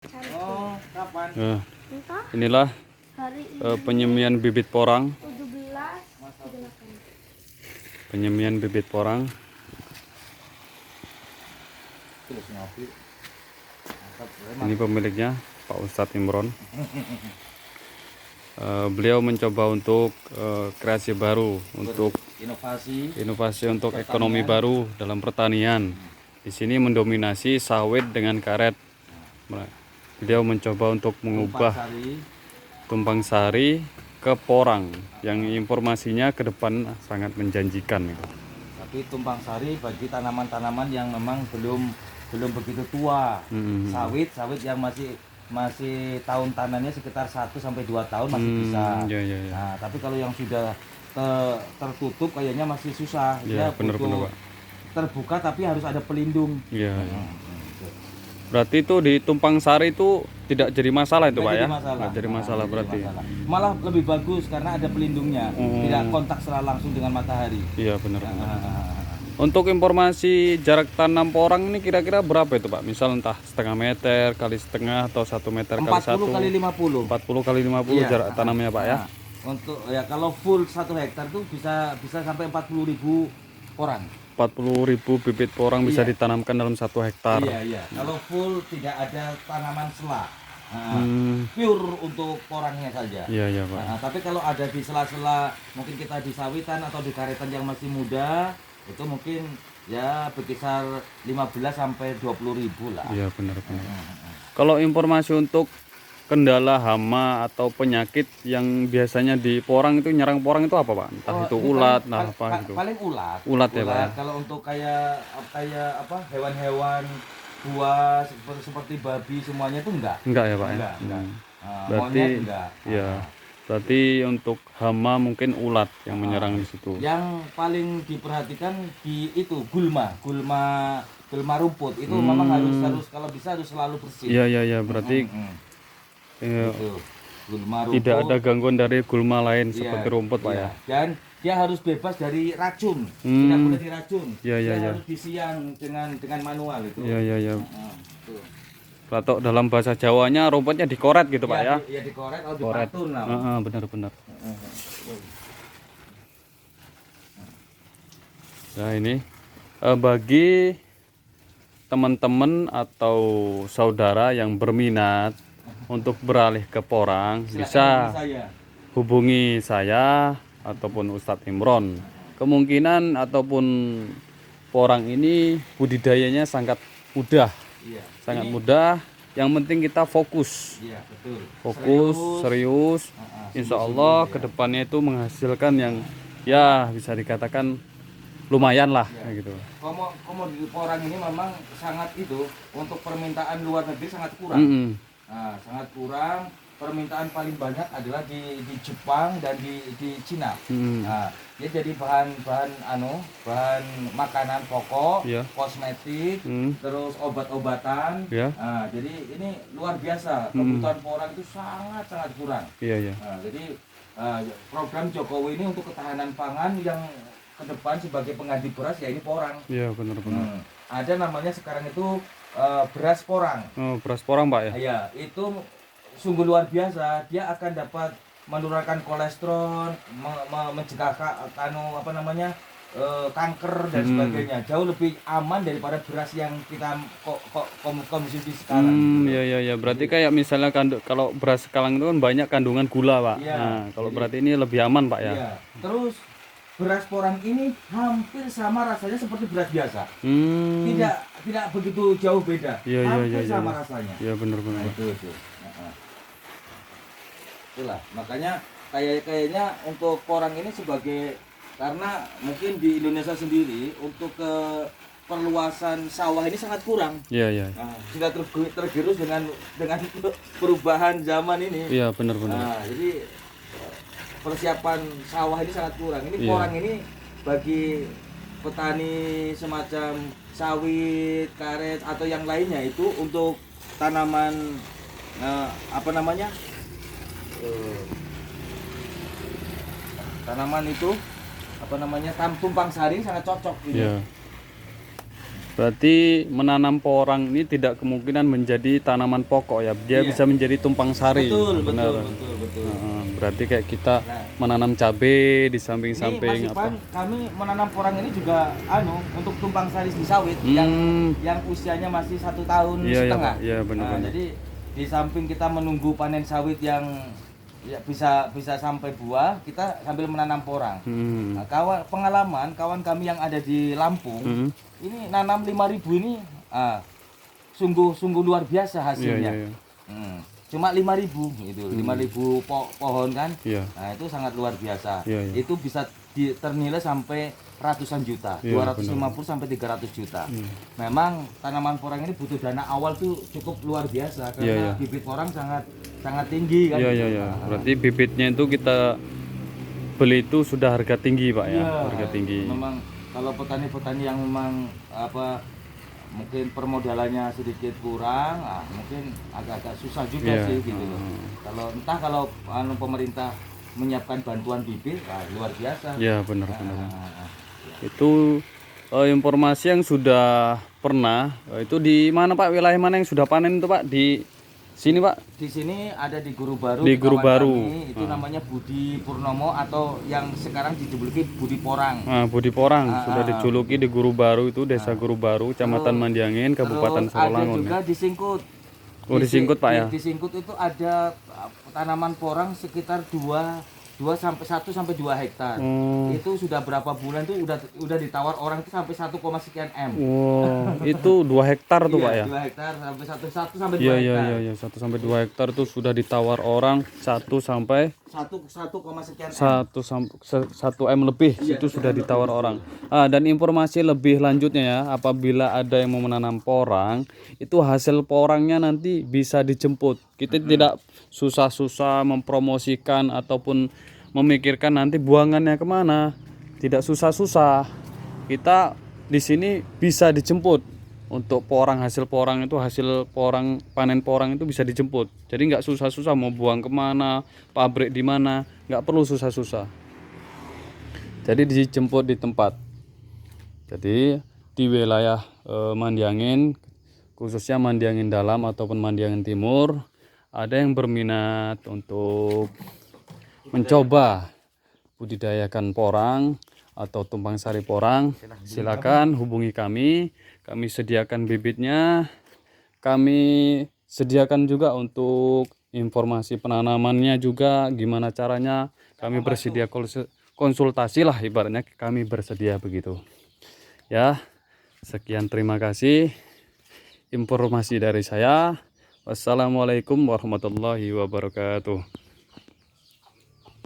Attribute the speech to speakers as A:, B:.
A: Oh, kapan?
B: Nah,
C: Entah
B: inilah
C: hari
B: penyemian bibit porang.
C: 17
B: Penyemian bibit porang.
A: Terus ngopi.
B: Ini pemiliknya, Pak Ustadz Imron. Beliau mencoba untuk kreasi baru, untuk
A: Inovasi
B: untuk
A: pertanian.
B: ekonomi baru dalam pertanian. Di sini mendominasi sawit dengan karet. Beliau mencoba untuk mengubah tumpang sari ke porang, yang informasinya ke depan sangat menjanjikan.
A: Tapi tumpang sari bagi tanaman-tanaman yang memang belum begitu tua. Sawit yang masih tahun tanamnya sekitar 1 sampai 2 tahun masih bisa.
B: Ya.
A: Nah, tapi kalau yang sudah tertutup kayaknya masih susah.
B: Ya,
A: Dia
B: benar,
A: butuh
B: Pak.
A: terbuka tapi harus ada pelindung.
B: Ya. Berarti itu di tumpang sari itu tidak jadi masalah itu, Pak, ya? Nggak jadi masalah berarti.
A: Malah lebih bagus karena ada pelindungnya, tidak kontak secara langsung dengan matahari.
B: Iya, benar. Untuk informasi jarak tanam porang ini kira-kira berapa itu, Pak? Misal entah setengah meter kali setengah atau 1 meter kali 1.
A: 40 kali 50.
B: 40 kali 50
A: Iya.
B: jarak tanamnya, Pak, ya?
A: Untuk ya kalau full 1 hektar tuh bisa sampai 40.000 porang.
B: 40.000 bibit porang bisa
A: Iya.
B: ditanamkan dalam 1 hektar.
A: Iya. Kalau full tidak ada tanaman sela. Pure untuk porangnya saja.
B: Iya, Pak.
A: Tapi kalau ada di sela-sela, mungkin kita di sawitan atau di karetan yang masih muda, itu mungkin ya berkisar 15 sampai 20.000 lah.
B: Iya, benar. Kalau informasi untuk kendala hama atau penyakit yang biasanya di porang itu nyerang porang itu apa, Pak? Entah itu ulat, apa gitu.
A: Paling ulat.
B: Ulat ya, Pak, ya?
A: Kalau untuk kayak apa hewan-hewan buah seperti babi semuanya itu enggak.
B: Enggak ya, Pak, ya?
A: Enggak.
B: Berarti
A: Monyet enggak.
B: ya. Berarti untuk hama mungkin ulat yang menyerang di situ.
A: Yang paling diperhatikan di itu gulma rumput itu memang harus kalau bisa harus selalu bersih.
B: Iya, berarti
A: Itu. Gulma rumput.
B: tidak ada gangguan dari gulma lain seperti rumput, Pak, ya.
A: Dan dia harus bebas dari racun. Tidak boleh diracun.
B: Iya.
A: Harus disiang dengan manual itu.
B: Iya.
A: Tuh.
B: Atau dalam bahasa Jawanya rumputnya dikoret gitu, Pak, ya.
A: Iya dikoret atau dipatun lah.
B: Benar. Nah, ini bagi teman-teman atau saudara yang berminat untuk beralih ke porang, bisa hubungi saya ataupun Ustadz Imron. Kemungkinan ataupun porang ini budidayanya sangat mudah.
A: Iya.
B: Sangat mudah. Yang penting kita fokus.
A: Iya, betul.
B: Fokus, serius. Insya Allah kedepannya itu menghasilkan yang ya bisa dikatakan lumayan lah, kayak gitu.
A: Komoditi porang ini memang sangat itu untuk permintaan luar negeri sangat kurang. Sangat kurang. Permintaan paling banyak adalah di Jepang dan di Cina. Dia jadi bahan makanan pokok, kosmetik, terus obat-obatan. Jadi ini luar biasa. Kebutuhan porang itu sangat kurang.
B: Iya.
A: Jadi program Jokowi ini untuk ketahanan pangan yang ke depan sebagai pengganti beras ya ini porang.
B: Iya, benar.
A: Ada namanya sekarang itu beras porang.
B: Oh, beras porang, Pak, ya?
A: Iya, itu sungguh luar biasa. Dia akan dapat menurunkan kolesterol, mencegah kanker dan sebagainya. Jauh lebih aman daripada beras yang kita konsumsi sekarang.
B: Iya. Berarti kayak misalnya kalau beras sekarang itu kan banyak kandungan gula, Pak.
A: Iya,
B: Nah, kalau berarti ini lebih aman, Pak, ya?
A: Iya. Terus beras porang ini hampir sama rasanya seperti beras biasa. Tidak begitu jauh beda. Hampir sama rasanya.
B: Iya, benar.
A: Itu. Itulah makanya kayaknya untuk porang ini karena mungkin di Indonesia sendiri untuk perluasan sawah ini sangat kurang.
B: Iya.
A: Sudah tergerus dengan perubahan zaman ini.
B: Iya, benar.
A: Jadi persiapan sawah ini sangat kurang. Ini porang ini bagi petani semacam sawit, karet atau yang lainnya itu untuk tanaman tanaman itu tumpang sari sangat cocok gitu.
B: Iya. Berarti menanam porang ini tidak kemungkinan menjadi tanaman pokok ya. Dia bisa menjadi tumpang sari.
A: Betul,
B: Benar.
A: betul.
B: Berarti kayak kita menanam cabai di
A: Ini
B: samping-samping
A: Mas
B: apa.
A: Ipan, kami menanam porang ini juga untuk tumpang sari di sawit yang usianya masih 1 tahun
B: Iya,
A: setengah.
B: Iya, benar.
A: Jadi di samping kita menunggu panen sawit yang ya bisa sampai buah, kita sambil menanam porang. Nah, pengalaman kawan kami yang ada di Lampung, ini nanam 5.000 ini sungguh luar biasa hasilnya.
B: Iya.
A: Cuma 5.000 gitu, 5.000 pohon kan.
B: Iya.
A: Nah, itu sangat luar biasa.
B: Iya.
A: Itu bisa ternilai sampai ratusan juta,
B: Iya,
A: 250 sampai 300 juta. Memang tanaman porang ini butuh dana awal tuh cukup luar biasa karena bibit porang sangat tinggi kan.
B: Iya. Berarti bibitnya itu kita beli itu sudah harga tinggi, Pak ya. Harga tinggi.
A: Memang kalau petani-petani yang memang mungkin permodalannya sedikit kurang, mungkin agak-agak susah juga sih gitu loh. Kalau pemerintah menyiapkan bantuan bibit, luar biasa.
B: Iya, benar. Itu informasi yang sudah pernah itu di mana Pak, wilayah mana yang sudah panen itu Pak? Di sini Pak?
A: Di sini ada di Guru Baru.
B: Di Guru Baru.
A: Itu namanya Budi Purnomo atau yang sekarang dijuluki Budi Porang.
B: Budi Porang sudah dijuluki di Guru Baru, itu Desa Guru Baru, Kecamatan Mandiangin, Kabupaten Sarawangun.
A: Ada juga di Singkut.
B: Di Singkut Pak ya?
A: Di Singkut itu ada tanaman porang sekitar 1 sampai 2 hektar. Itu sudah berapa bulan tuh udah ditawar orang itu sampai 1, sekian M.
B: Wow, itu 2 hektar tuh Pak ya?
A: 2 hektar sampai 1 sampai 2 hektar.
B: Iya, 1 sampai 2 hektar tuh sudah ditawar orang 1 sampai
A: 1, sekian M.
B: 1 M lebih itu sudah ditawar orang. Dan informasi lebih lanjutnya ya, apabila ada yang mau menanam porang, itu hasil porangnya nanti bisa dijemput. Kita tidak susah-susah mempromosikan ataupun memikirkan nanti buangannya kemana. Tidak susah-susah. Kita di sini bisa dijemput. Untuk porang, hasil porang itu, hasil porang, panen porang itu bisa dijemput. Jadi nggak susah-susah mau buang kemana, pabrik di mana, nggak perlu susah-susah. Jadi dijemput di tempat. Jadi di wilayah Mandiangin, khususnya Mandiangin Dalam ataupun Mandiangin Timur, ada yang berminat untuk mencoba budidayakan porang atau tumpang sari porang, silakan hubungi kami. Kami sediakan bibitnya, kami sediakan juga untuk informasi penanamannya juga, gimana caranya. Kami bersedia konsultasi lah, ibaratnya kami bersedia begitu. Ya, sekian, terima kasih informasi dari saya. Wassalamualaikum warahmatullahi wabarakatuh.